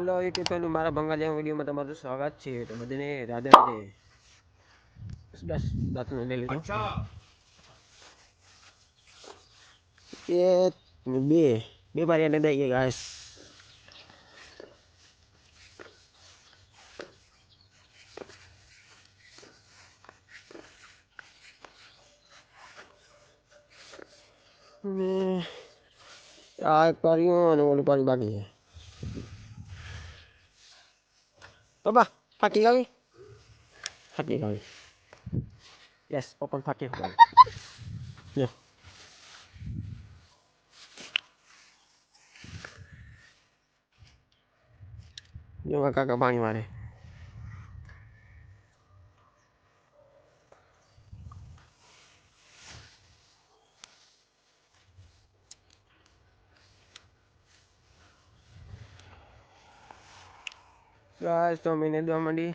Hello YouTube family, મારા બંગાળી વિડીયોમાં તમારું સ્વાગત છે. તો બધાને રાધે રાધે. બસ દાંતને લઈ લીધો. બે બારી એને દઈ ગાઈસ. આ એક પાર્યું અને ઓલું પાણી બાકી છે. Papa, ફાકી ગાવી. Yes, open ફાકી ગાવી. Yeah. જો કાકા પાણી મારે. ગાઈસ તો મેને દવા માંડી.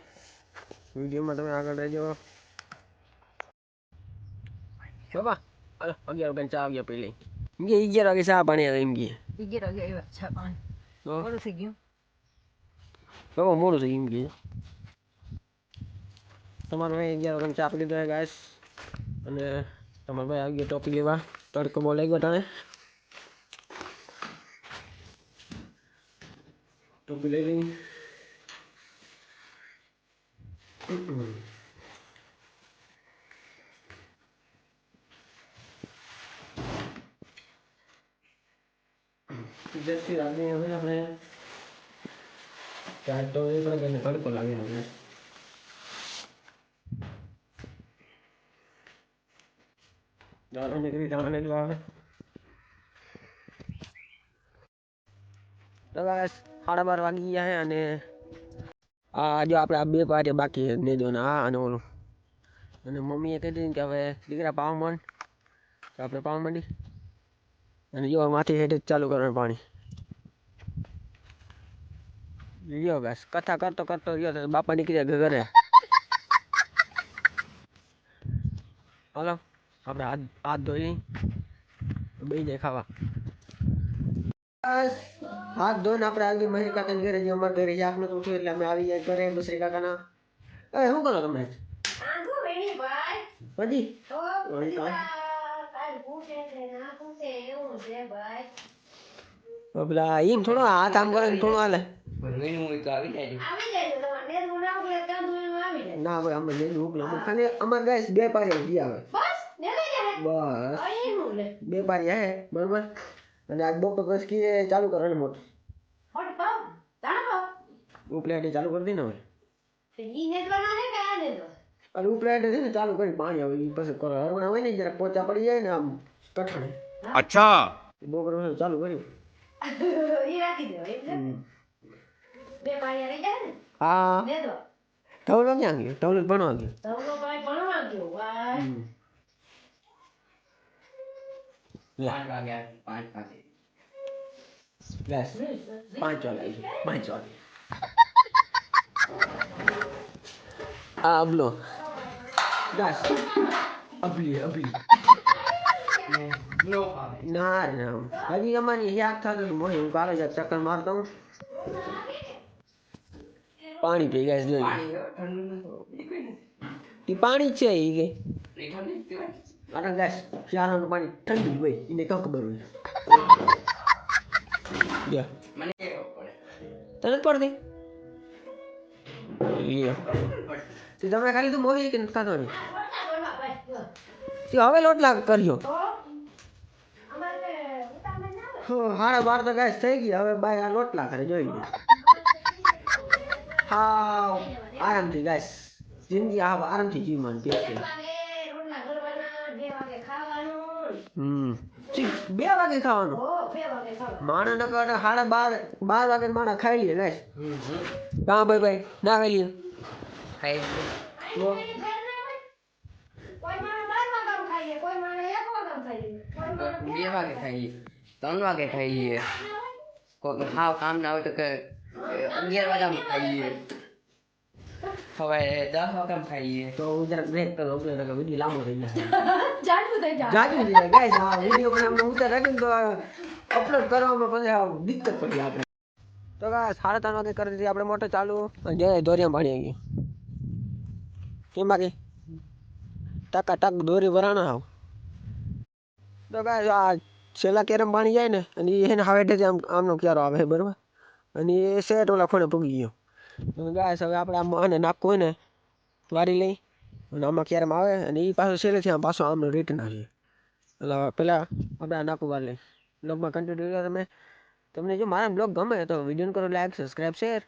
વિડીયોમાં તમે આગળ રહેજો. બાબા, હાલો 11 વાગે ચા આવ્યા પેલી. એમ કે 11 વાગે ચા પાણી આવે એમ કે. 11 વાગે આવ્યા ચા પાણી. મોડું થઈ ગયું. બાબા મોડું થઈ એમ કે. તમારે ભાઈ 11 વાગે ચા પી લીધો ગાઈસ. અને તમારે ભાઈ આવી ગયા ટોપી લેવા. તડકો બહુ લાગ્યો તને. ટોપી લઈ લઈ. જલ્દી રાતે હવે આપણે ચાર તો એ પણ તડકો લાગે હવે. જાણે જો આવે તો બસ 12:30 વાગી ગયા છે. અને આ જો આપણે આ બે પાર્ટી બાકી છે ને જો આ અને ઓલું. અને મમ્મીએ કહી દીધું કે હવે દીકરા પાવા માંડ. તો આપણે પાવા માંડી. અને જો માથી હેઠે ચાલુ કરવાનું પાણી. લ્યો બસ કથા કરતો કરતો રહ્યો તો બાપા નીકળ્યા ઘરે. હાલો આપણે હાથ ધોઈ બે જાય ખાવા. હાથ ધોઈને આપણે આવી મહેશ કાકાને ઘરે જઈએ. અમારે ઘરે યાક નતું ઉઠ્યું એટલે અમે આવી જાય ઘરે દુસરી કાકાના. શું કરો તમે? હજી પેલા એમ થોડો હાથ આમ કરે થોડું હાલે. ના ભાઈ અમે લઈને મોકલો. ખાલી અમારે ગાઈસ બે પારી જી આવે. બસ બે પારી હે બરોબર. અને આ બોક્સ બસ કી ચાલુ કરવાનું મોટું. ઉપલેટ ચાલુ કરી દી ને હવે. અરે ઉપલેટ છે ને ચાલુ કરી પાણી આવે પછી કરો. હરવણા હોય ને જરા પોચા પડી જાય ને આમ કઠણે. અચ્છા બોકરો ચાલુ કર્યું. હા ધવલો ક્યાં ગયો? ધવલો ભણવા ગયો. પાંચ વાગે. અબલો બસ અબલી ના હજી અમારી યાદ થતું મોહી હું કાલે જ ચક્કર મારતો હું. પાણી પી ગયા જોઈ પાણી છે એ કે અરે ગેસ શિયાળાનું પાણી ઠંડુ હોય એને ક્યાં ખબર હોય. તને પડતી તમે ખાલી તું મોહી કે ખાતો નહીં. હવે લોટ લાગ કર્યો. 12:30 તો ગેસ થઈ ગઈ. હવે બાય આ લોટલા કરે જોઈ લે. હા આરામથી ગેસ જિંદગી આરામથી જીવવાની પેટ. 2 વાગે ખાવાનું. માણસ ને 12 વાગે માણસ ખાઈ લે ગેસ. કાં ભાઈ ના ખાઈ લે. બે વાગે ખાઈએ 3 વાગે ખાઈએ. કોઈ ખાવ કામ ના હોય તો 11 વાગ્યામાં ખાઈએ. હવે 10 વાગ્યામાં ખાઈએ. તો જરાક બ્રેક કરો વિડીયો લાંબો થઈ જાય. ગાઈસ આ વિડીયો પણ અમને ઉતાર રાખીને તો અપલોડ કરવામાં પછી દિક્કત પડી આપણે. તો કાંઈ 3:30 વાગે કરી દીધી આપણે મોટર ચાલુ અને જય દોરિયા પાણી આવી ગયું કેમ બાકી ટકા ટક દોરી વરાણા આવ તો કાંઈ આ છેલ્લા કેરમ પાણી જાય ને અને એને હાવેઠેથી આમનો ક્યારો આવે બરાબર અને એ સેટ ઓલા ખૂણે પૂગી ગયો ગાય હવે આપણે આમ આને નાખવું હોય ને વારી લઈ અને આમાં ક્યારેમ આવે અને એ પાછો છેલ્લેથી આમ પાછો આમનો રિટર્ન આવીએ એટલે પહેલાં આપણે આ નાખવું વાર લઈ બ્લોગમાં કન્ટિન્યુ તમે તમને જો મારા બ્લોગ ગમે તો વિડીયો કરો લાઈક સબસ્ક્રાઈબ શેર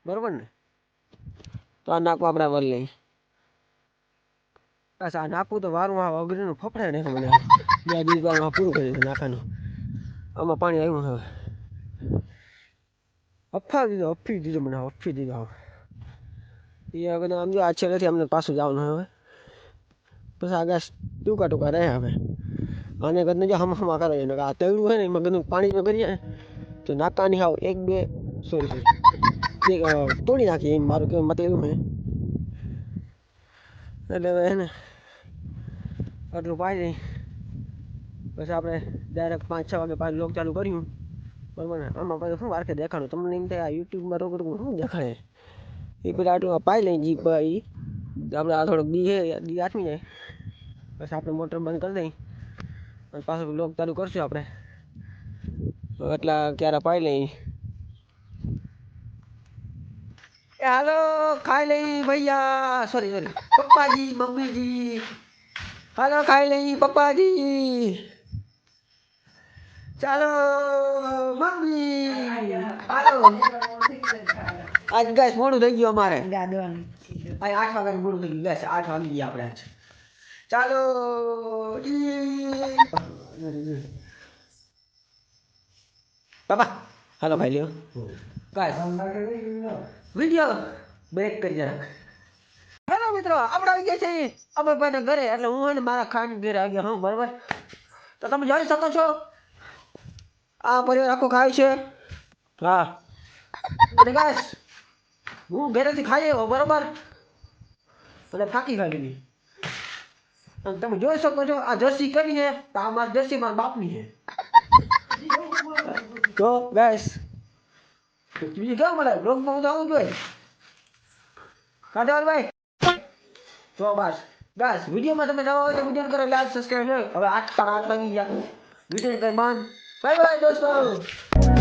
બરાબર ને તો આ નાખવું આપણે વાર લઈ બસ આ નાખવું તો વારું આ અઘરીનું ફફડાય ને મને 2 દિવસ બાદમાં પૂરું કરી દીધું નાખવાનું આમાં પાણી આવ્યું હવે અફી દીધો મને અફી દીધો એ હવે આમ જો આ છેલ્લેથી અમને પાછું જવાનું હવે પછી આગળ ટૂંકા રહે હવે આને ગદને જો હમા કરે ને આ તળું હોય ને એમાં ગદનું પાણી કરીએ તો નાખવાની હાવ 1-2 સોરી તોડી નાખીએ એમ મારું કેવું મત એવું હે એટલે હવે હે ને આટલું પાઈ દઈ પછી આપણે ડાયરેક્ટ 5-6 વાગે પાછું લોક ચાલુ કર્યું બરાબર ને આમાં પાછું શું વારકે દેખાડું તમને એમ થાય આ યુટ્યુબમાં રોક શું દેખાડે એ પેલા આટલું પાઈ લઈ જીપ એ આપણે આ થોડોક દી આથમી જાય પછી આપણે મોટર બંધ કરી દઈ અને પાછું લોક ચાલુ કરશું આપણે એટલા ક્યારે પાઈ લઈ હાલો ખાઈ લઈ ભૈયા સોરી પપ્પાજી મમ્મીજી હાલો ખાઈ લઈ પપ્પાજી ચાલો મમ્મી હાલો આજ ગેસ મોડું થઈ ગયું અમારે 8 વાગ્યાનું મોડું થઈ ગયું ગેસ 8 વાગી ગયા આપણે આજ ચાલો પાપા હાલો ખાઈ લ્યો વિડીયો બ્રેક કરી જરા હેલો મિત્રો આપણે આવી ગયા છીએ અમરભાઈના ઘરે એટલે હું અને મારા ખાન ઘરે આવી ગયા હું બરાબર તો તમે જોઈ શકો છો આ પરિવાર આખો ખાય છે હા અને ગાઈસ હું ઘરેથી ખાઈ આવ્યો બરાબર એટલે થાકી ખાઈ અને તમે જોઈ શકો છો આ જર્સી કરી છે તો આ મારી જર્સી મારા બાપની છે તો ગાઈસ બીજું કેવું મળે બ્લોગમાં હું તો આવું જોઈએ કાઢેવાલ ભાઈ તો બસ બસ વિડીયોમાં તમે નવા હોય તો વિડીયો કરો લાઈક સબસ્ક્રાઈબ હવે 8 વાગી ગયા વિડીયો કરી બંધ બાય બાય દોસ્તો